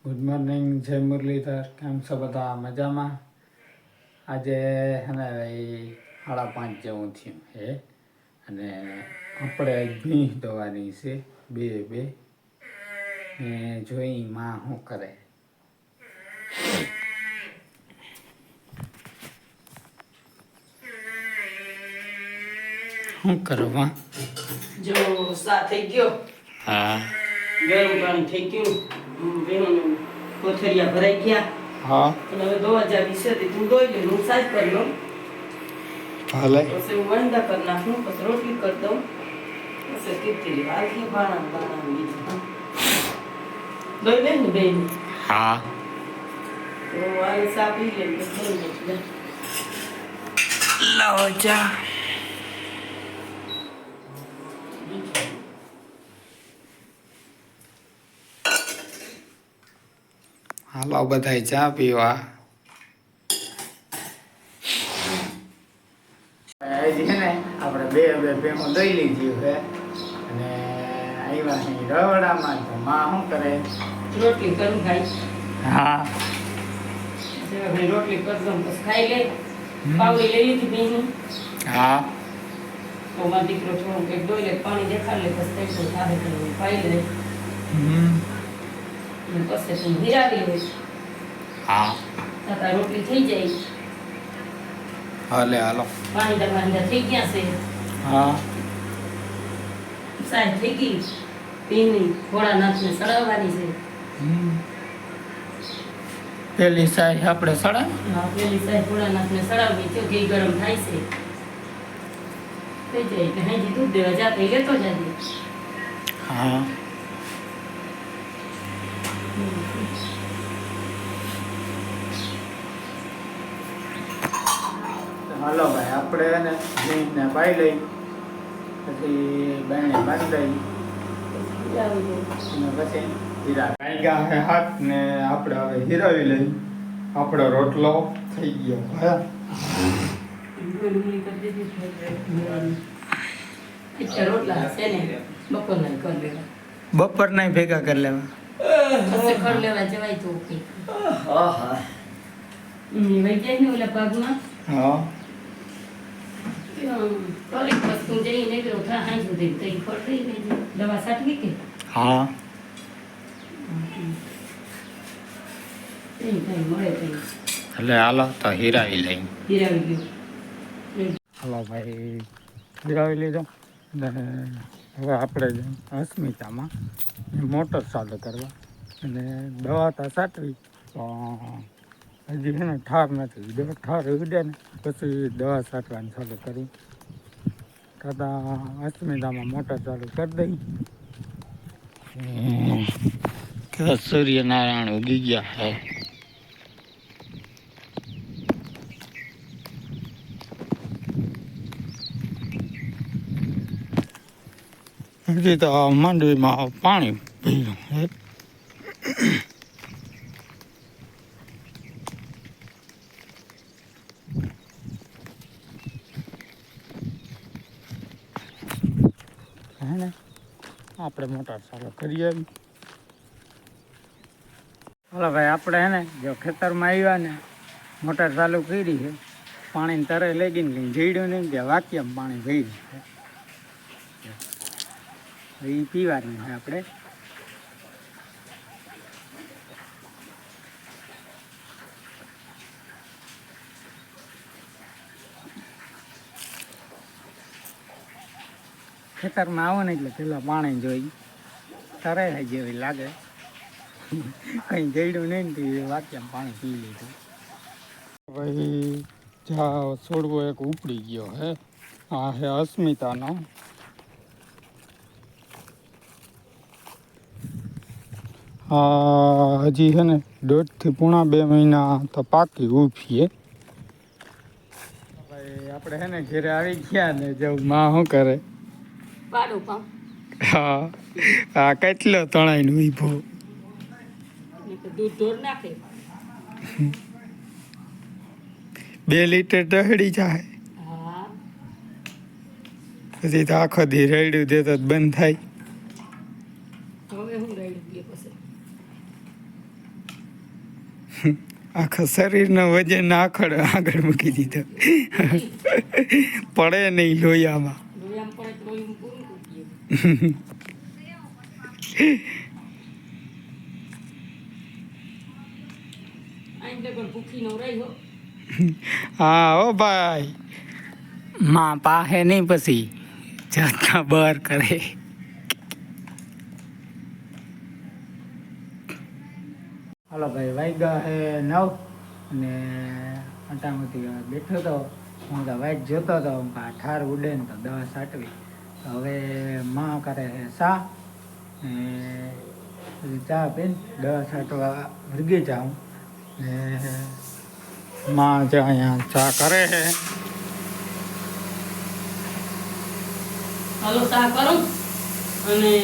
Good morning, જય મુરલીધર. કેમ છો બધા? મજામાં? આજે હે ને 5:30 જેવું થયું હે અને આપણે ભીંસ દોવાની છે બે જોઈ માં શું કરે. શું કરો માં? જો સા થઈ ગયો. હા, ગરમ પાણી થઈ ગયું. બેનું કોથરિયા ભરાઈ ગયા. હા, અને હવે ધોવા જાવી છે તે તું ધોઈ લે, હું સાજ કરી લઉં. ભલે. પછી હું વંદા કરી નાખું, પછી રોટલી કરી દઉં. પછી કીધી આખી બાણા બીજું ધોઈ લે ને બેન. હા, તો આ સા પી લે પછી ધોઈ લે. લાવો ચા. હાલો બધાય ચા પીવા. હજી છે ને આપણે બે ભેગું દઈ લીધી છે અને આવ્યા અહીં રવડામાં તો માં શું કરે? રોટલી કરું ખાઈ. હા, પછી રોટલી કરી દઉં પછી ખાઈ લે. પાવડી લઈ લીધી બેની. હા, તો મારો દીકરો થોડું કંઈક ધોઈ લે, પાણી દેખાડ લે, પછી કંઈક થાય તો ખાઈ લે. અને પછી તું હિરાવી લે. હા, તાતા રોટલી થઈ જાય. હાલે હાલો. પાણી તમારા થઈ ગયા છે. હા, સાહેબ થઈ ગઈ. પીની ભોળાનાથને સડાવવાની છે. પેલી સાઈ આપણે સડા. હા, પેલી સાહેબ ભોળાનાથને સડાવવી છે. ઘી ગરમ થાય છે. થઈ જાય એટલે હાજી દૂધ દેવા જાતે લેતો જાજે. હા, હાલો ભાઈ, આપણે એને જીને પાઈ લઈ પછી બેને બાંધી લઈ અને પછી હીરા કાંઈ હે હાથ ને આપણે હવે હીરાવી લઈ. આપણો રોટલો થઈ ગયો. હા, રોટલા છે ને બપોરના કરી લેવા. બપોર ના ભેગા કરી લેવા. પછી કરી લેવા જવાય તો ઓકે. વહી જાય ને ઓલા ભાગમાં. હા, કોલેજ વસ્તુ જઈને ગયો થા હાઈ સુધી તઈ ખોટી રહી દવા સાટવી કે. હા, તઈ કઈ મળે તઈ એટલે હાલો તો હીરાવી લઈ. હીરાવી ગયું. હાલો ભાઈ, હીરાવી લીધો ને હવે આપણે અસ્મિતામાં મોટર ચાલુ કરવા અને દવા તો સાટવી પણ હજી છે ને ઠાર નથી. ઠાર ઉડે ને પછી દવા છાંટવાની ચાલુ કરી. તથા અસ્મિતામાં મોટર ચાલુ કરી દઈ કે સૂર્યનારાયણ ઉગી ગયા હે. હજી તો માંડવીમાં પાણી પીયું હે. હે ને આપણે મોટર ચાલુ કરીએ. હાલો ભાઈ, આપણે હે ને જો ખેતરમાં આવ્યા ને મોટર ચાલુ કરી છે. પાણીને તરે લઈ ગઈ ને જઈડ્યું નહીં કે વાક્યમાં પાણી ભર્યું છે. એ પીવાનું છે આપણે. ખેતરમાં આવો ને એટલે પેલા પાણી જોઈ તરે જેવી લાગે. કંઈ જઈડ્યું નહીં ને તો વાક્યમાં પાણી પી લીધું. ભાઈ જા છોડવો એક ઉપડી ગયો હે. આ હે અસ્મિતાનો. હજી છે ને 1.5 થી પોણા 2 મહિના તો પાકી ઊભી. ભાઈ આપણે છે ને ઘરે આવી ગયા ને જવું માં શું કરે. પાડો પામ હા, આ કેટલો તણાઈને ઊભો. દૂધ ઢોર નાખે. 2 લીટર દહડી જાય. હા, પછી તો આખો દી રેડ્યું દેતો જ બંધ થાય. હવે હું રેડી ગયો પછી આખા શરીરનો વજન આગળ મૂકી દીધો. પડે નહીં લોહીમાં. લોહીમાં પડે તો લોહી પૂરું મૂકીએ. આઈને પણ ભૂખી નો રહી હો. હા ઓ ભાઈ, માં પાહે નહીં પછી જાતના બહાર કરે. હાલો ભાઈ, વાગ્યા હે 9 અને અટામાંથી બેઠો તો હું તો વાઇટ જોતો હતો ઠાર ઉડે ને તો દવા સાટવી. તો હવે માં કરે છે ચા ને ચા પીને દવા છાંટવા વળગી જાઉં ને માં જે અહીંયા ચા કરે છે. હાલો ચા કરો અને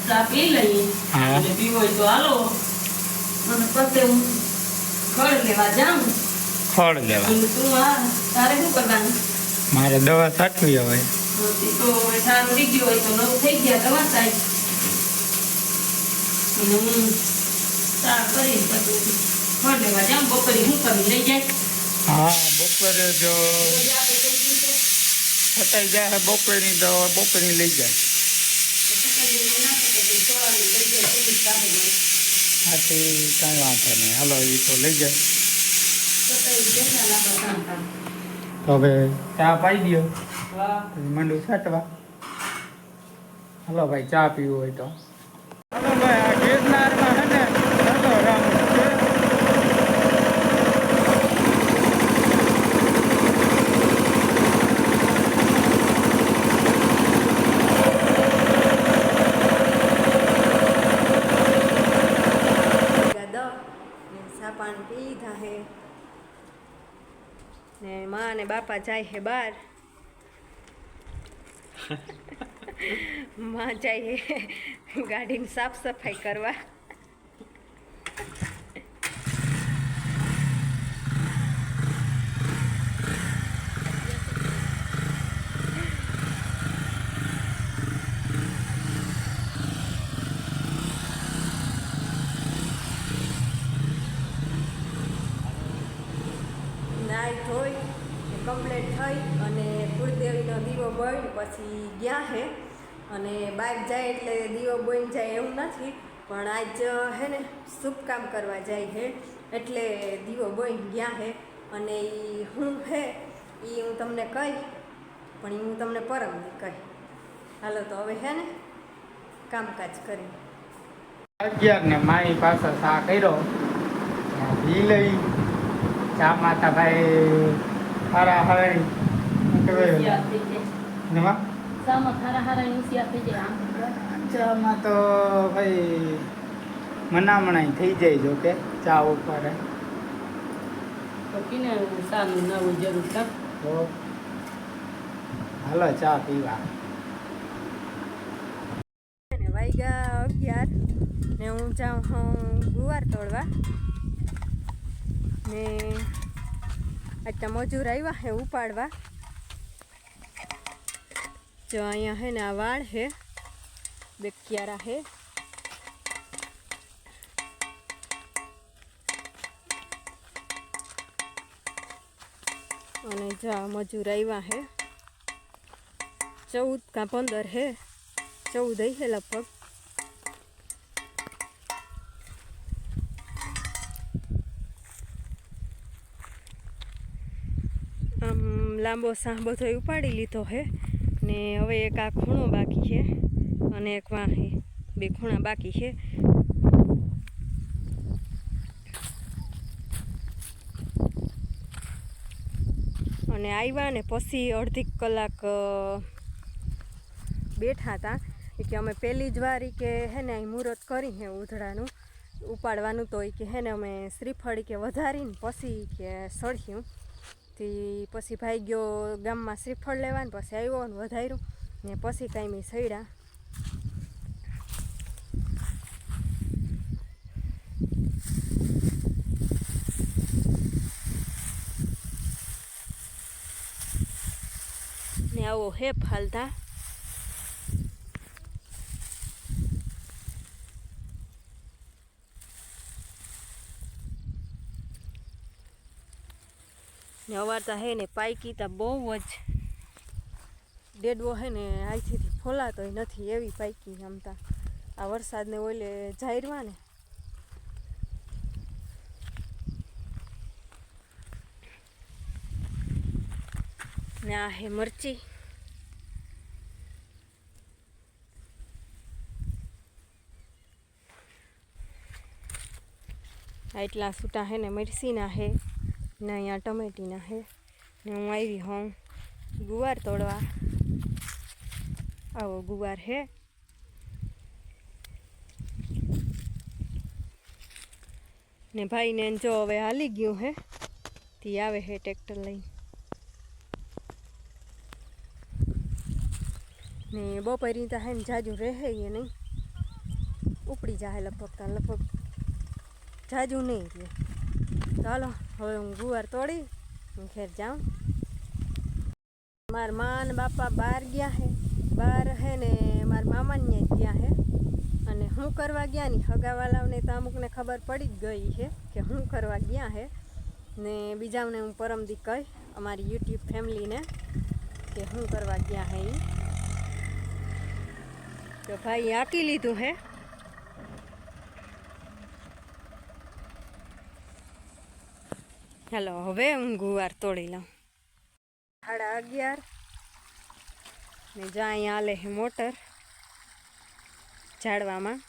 ચા પી લઈએ. હા. અને પીવો હોય તો હાલો અને પછી હું ખડ લેવા જાઉં. ફળ લેવા અને તું તારે શું કરવાનું? મારે દવા છાંટવી હવે. તો હવે સારું થઈ ગયું હોય તો નવું થઈ ગયા દવા થાય. અને હું ચા કરી પછી ખડ લેવા જાઉં. બપોરે હું કરી લઈ જાય. હા, બપોરે જો પછી આપણે કઈ દિવસે ફટાઈ જાય બપોરની તો બપોરની લઈ જાય. આથી કાંઈ વાંધો નહીં, હાલો એ તો લઈ જાય. તો હવે ચા પાઈ દો પછી મંડું છાંટવા. હાલો ભાઈ, ચા પીવું હોય તો હાલો ભાઈ. આ ગિરનારમાં હે ને ચાલો રામ છે. પાણી પી લીધા હે ને માં અને બાપા જાય હે બહાર. માં જાય હે ગાડીની સાફ સફાઈ કરવા. નાઈ ધોઈ કમ્પ્લીટ થઈ અને કુળદેવીનો દીવો બળી પછી ગયા હે. અને બહાર જાય એટલે દીવો બળી જાય એવું નથી, પણ આજ હે ને શુભ કામ કરવા જાય હે એટલે દીવો બળી ગયા હે. અને એ હું હે એ હું તમને કહી, પણ એ હું તમને પરમથી કહી. હાલો તો હવે હે ને કામકાજ કરી 11 ને મારી પાસે ચા કર્યો પી લઈ. ચા માતા ભાઈ હારા હારી ચામાં તો ભાઈ મનામણાઈ થઈ જાય. જો કે ચા ઉપર તો કિને સાનું નવું જરૂર છે. તો હાલો ચા પીવા. વાગ્યા 11 ને હું જાઉં ગુવાર તોડવા ને આટલા મજૂર આવ્યા હે ઉપાડવા. જો અહીંયા હે ને આ વાળ હે બે ક્યારા હે. અને જો આ મજૂર આવ્યા હે 14 કા 15 હે. 14 હે લગભગ. આમ લાંબો સાહ બધો ઉપાડી લીધો હે ને હવે એક આ ખૂણો બાકી છે અને એક વાહે 2 ખૂણા બાકી છે. અને આવ્યા ને પછી અડધી કલાક બેઠા હતા કે અમે પહેલી જ વાર કે હે ને અહીં મુહૂર્ત કરી હે ઉધડાનું ઉપાડવાનું. તો કે હે ને અમે શ્રીફળ કે વધારીને પછી કે સળ્યું થી પછી ભાઈ ગયો ગામમાં શ્રીફળ લેવા ને પછી આવ્યો ને વધાર્યું ને પછી કાંઈ મેં સડ્યા. ને આવો હે ફાલતા. ને અવારતા હે ને પાઈકી તા બહુ જ ડેડવો હે ને અહીંથી ફોલાતોય નથી એવી પાઈકી આમતા આ વરસાદને ઓલે જાહેરવા ને આ હે મરચી એટલા સૂટા હે ને મરસીના હે ને અહીંયા ટમેટીના હે ને હું આવી હોઉં ગુવાર તોડવા આવો ગુવાર હે ને ભાઈને જો હવે હાલી ગયું હે તી આવે હે ટ્રેક્ટર લઈ ને બપોરી તા હે ને જાજુ રહે એ નહીં ઉપડી જાય લગભગ જાજુ નહીં રહે ચાલો હવે હું ગુવાર તોડી હું ઘેર જાઉં મારા મા ને બાપા બહાર ગયા હે બહાર હે ને મારા મામાને ગયા હે અને હું કરવા ગયા ની હગાવાલાઓને તો અમુકને ખબર પડી જ ગઈ છે કે હું કરવા ગયા હે ને બીજાઓને હું પરમદી કહી અમારી યુટ્યુબ ફેમિલીને કે હું કરવા ગયા હે તો ભાઈ આંકી લીધું હે ચાલો હવે હું ગુવાર તોડી લઉં 11:30 ને જ્યાં અહીંયા હાલે હે મોટર ઝાડવામાં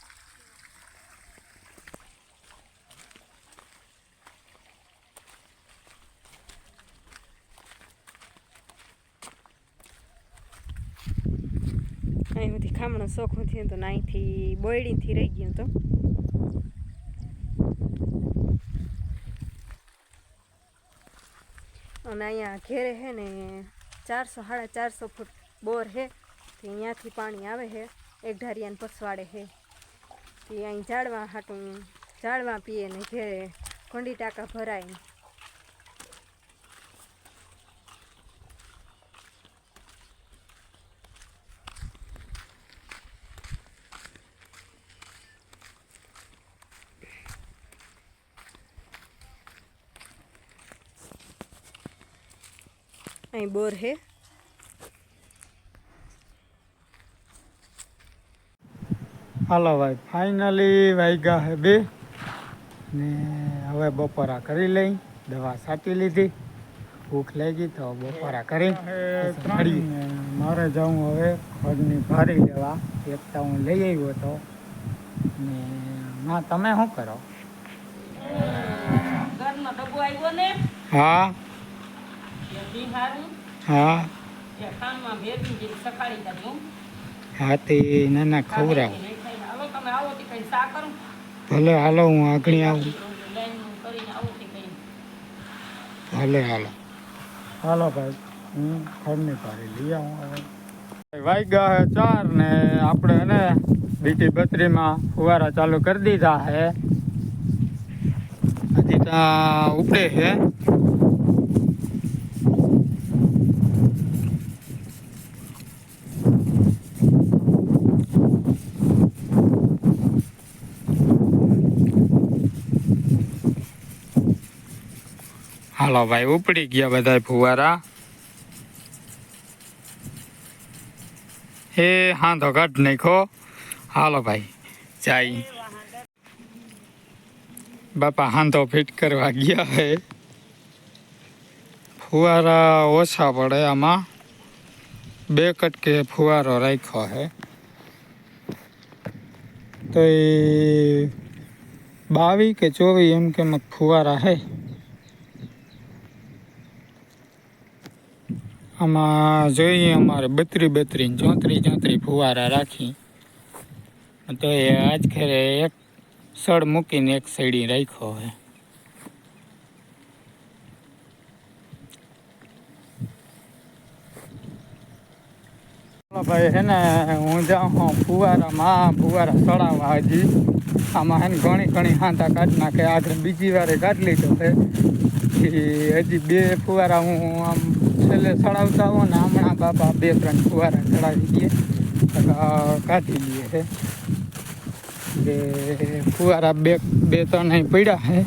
અહીંથી ખામણો શોખું થયું તો અહીંથી બોયડીથી રહી ગયું તો અને અહીંયા ઘેરે હે ને 400-450 ફૂટ બોર હે તે અહીંયાથી પાણી આવે હે એક ઢારિયાને પસવાડે હે તે અહીં ઝાડવા હાટું ઝાડવા પીએ ને ઘેરે કોંડી ટાંકા ભરાય અહીં બોર હે હાલો ભાઈ ફાઇનલી વાગ્યા હે 2 ને હવે બપોરા કરી લઈ દવા સાટી લીધી ભૂખ લાગી તો બપોરા કરી મારે જાઉં હવે ખડની ભારી લેવા એકતા હું લઈ આવ્યો હતો ને ના તમે શું કરો ઘરનો ડબ્બો આવ્યો ને હા હા હા તે નાના ખવડાવ ભલે હાલો હું આગળ આવું ભલે હાલો હાલો ભાઈ હું ખડની પાડી લઈ આવું હવે વાગ્યા હે 4 ને આપણે એને બીટી 32માં ફુવારા ચાલુ કરી દીધા હે હજી ત્યાં ઉપડે છે હાલો ભાઈ ઉપડી ગયા બધા ફુવારા એ હાંધો કાઢ નાખો હાલો ભાઈ જાય બાપા હાંધો ફિટ કરવા ગયા હે ફુવારા ઓછા પડે આમાં 2 કટકે ફુવારો રાખ્યો હે તો એ 22 કે 24 એમ કે ફુવારા હે આમાં જોઈએ અમારે 32 34 ફુવારા રાખી તો એ આજ ખેરે એક સળ મૂકીને એક સાઈડી રાખ્યો હે ભાઈ હે ને હું જાઉં ફુવારા સળાવવા હજી આમાં હે ને ઘણી હાંતા કાઢી નાખે આગળ બીજી વારે કાઢી લીધો છે હજી 2 ફુવારા હું આમ છેલ્લે ચડાવતા હો ને હમણાં બાપા 2-3 ફુવારા ચડાવી દઈએ કાઢી દઈએ છે જે ફુવારા 2-3 અહીં પડ્યા છે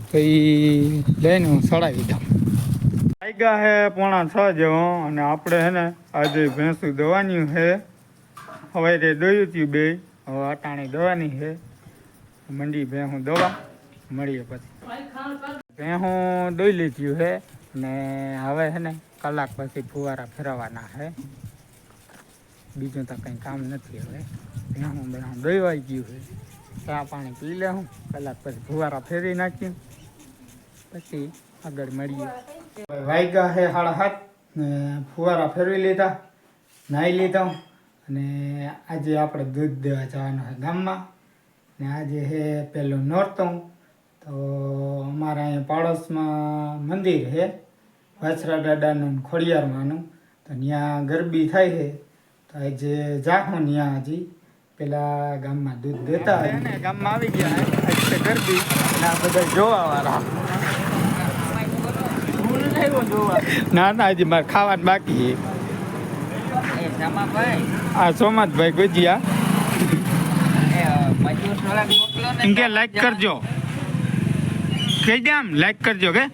તો તો એ લઈને હું સડાવી દઉં. વાગ્યા હે 5:45 જેવો અને આપણે હે ને આજે ભેંસું દવાની છે. હવે તે દોયું થયું બે, હવે અટાણી દવાની છે. મંડી ભેંસું દવા મળીએ પછી. ભેંસું દોઈ લીધું છે અને હવે છે ને કલાક પછી ફુવારા ફેરવવાના છે. બીજું તો કંઈ કામ નથી. હવે ભેંસું દોવાઈ ગયું છે. ચા પાણી પી લે હું, કલાક પછી ફુવારા ફેરવી નાખ્યું પછી આગળ મળીએ. વાગ્યા છે 7:30 ને ફુવારા ફેરવી લીધા, નાહી લીધા અને આજે આપણે દૂધ દેવા જવાનું છે ગામમાં. ને આજે છે પેલું નોરતું. તો અમારા અહીંયા પાડોશમાં મંદિર છે વાછરા દાદાનું ખોડિયારમાંનું. તો ત્યાં ગરબી થાય છે. તો આજે જાઉં ત્યાં હજી પેલા ગામમાં દૂધ દેતા હોય ને. ગામમાં આવી ગયા આજે ગરબી અને આ બધા જોવાવાળા. ના ના હજી મારે ખાવાનું બાકી છે. આ સોમનાથભાઈ ગુજિયા કે લાઈક કરજો, કહી દે આમ લાઈક કરજો કે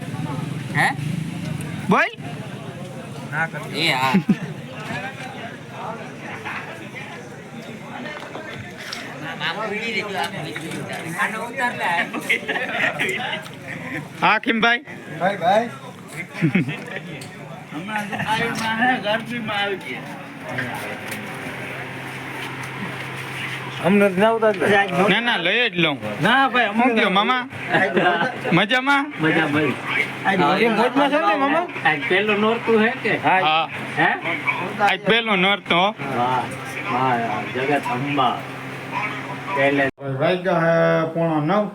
હે બોલ ના કરજો એ હા. હા કિમભાઈ ભાઈ ભાઈ અમને ના ના લઈ જ લઉં. ના ભાઈ શું કયો મામા, મજામાં? પેલો નોરતું હે કે હા હે આજ પેલો નોરતો. જગત અંબા વાગ્યા હે 8:45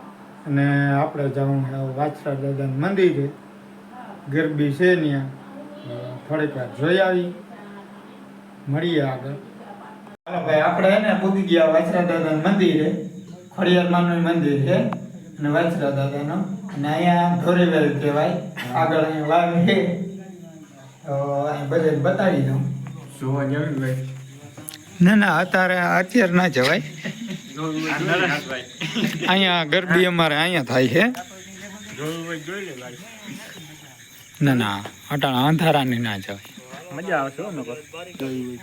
અને આપણે જવું છે વાછરા દાદાનું મંદિરે. ગરબી છે ત્યાં, થોડીક વાર જોઈ આવી, મળીએ આગળ. હાલો ભાઈ આપણે હે ને પૂગી ગયા વાછરા દાદાનું મંદિરે. ખોડિયારમાંનું મંદિર છે અને વાછરા દાદાનો. અને અહીંયા ઢોરેવેલ કહેવાય. આગળ અહીંયા વાવ છે તો અહીં બધે બતાવી દઉં. જોવા જવું ભાઈ ના ના અત્યારે ના જવાય. અહીંયા ગરબી અમારે અહીંયા થાય છે. ના ના અટાણા અંધારાની ના જવાય. મજા આવશે જોયું.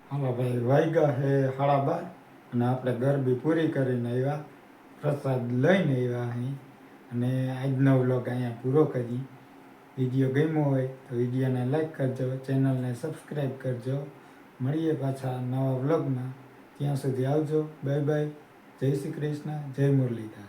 હાલો ભાઈ વાગ્યા છે 12:30 અને આપણે ગરબી પૂરી કરીને આવ્યા, પ્રસાદ લઈને આવ્યા અહીં. અને આજનો વ્લોગ અહીંયા પૂરો કરી. વિડીયો ગમ્યો હોય તો વિડીયોને લાઈક કરજો, ચેનલને સબસ્ક્રાઈબ કરજો. મળીએ પાછા નવા વ્લોગમાં. ત્યાં સુધી આવજો. Bye bye. જય શ્રી કૃષ્ણ, જય મુરલીધર.